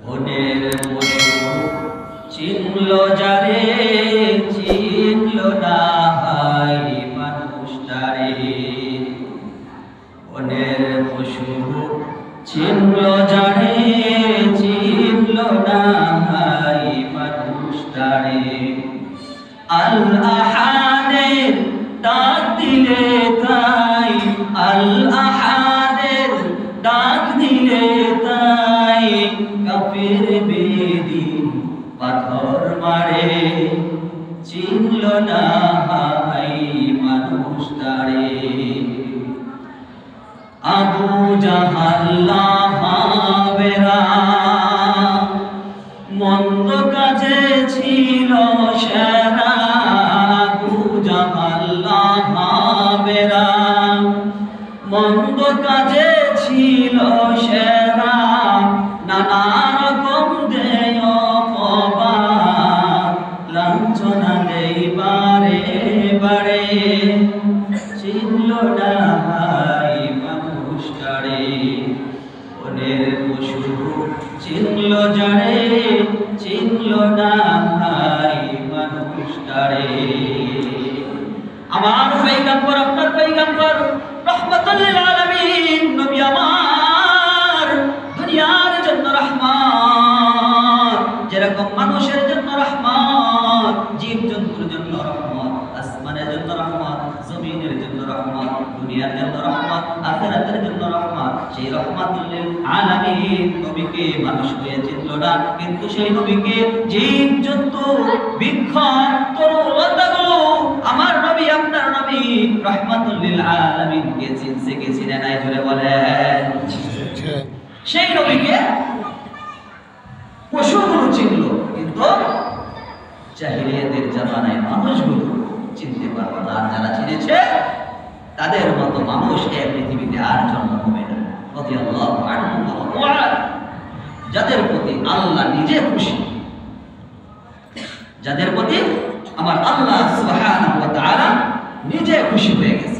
বনের পশু চিনল যারে চিনল না হাই মানুষটারে। বনের পশু চিনল যারে চিনল না হাই মানুষটারে। আল আহাদের ডাক দিলে তাই, আল আহাদের ডাক দিলে তাই, কাফের বেদিন পাথর মারে চিনল না হাই মানুষটারে। আবু জাহাল লাহাবেরা মন্দ কাজে ছিল সেরা। আবু জাহাল লাহাবেরা মন্দ কাজে ছিল সেরা। নানা রকম দেয় অপবাদ লাঞ্ছনা দেই বারে বারে চিনল না হাই মানুষটারে। বনের পশু চিনল যারে চিনল না হাই মানুষটারে। আমার পয়গম্বর আপনার পয়গম্বর রহমাতুল লিল আলামিন নবী আমার দুনিয়ার জন্য রহমত, যেরকম মানুষের জন্য রহমত, জীবজন্তুর জন্য রহমত, আসমানের জন্য রহমত, জমিনের জন্য রহমত, দুনিয়ার জন্য রহমত, আখিরাতের জন্য রহমত। সেই রহমাতুল লিল আলামিন নবীকে মানুষ হয়ে চিনল না, কিন্তু সেই নবীকে জীবজন্তু বৃক্ষ তরুলতাগুলো আমার নবী আপনার নবী রহমাতুল লিল আলামিন কে চিনছে কে চিনে নাই জোরে বলেন। সেই নবীকে পশুগুলো চিনল, কিন্তু জাহিলিয়াতের জামানায় মানুষগুলো চিনতে পারল না। আর যারা চিনেছে তাদের মতো মানুষ এই পৃথিবীতে আর জন্ম হবে না। রাদিয়াল্লাহু আনহু যাদের প্রতি আল্লাহ নিজে খুশি, যাদের প্রতি আমার আল্লাহ সুবহানাহু ওয়া তাআলা নিজে খুশি হয়ে গেছে।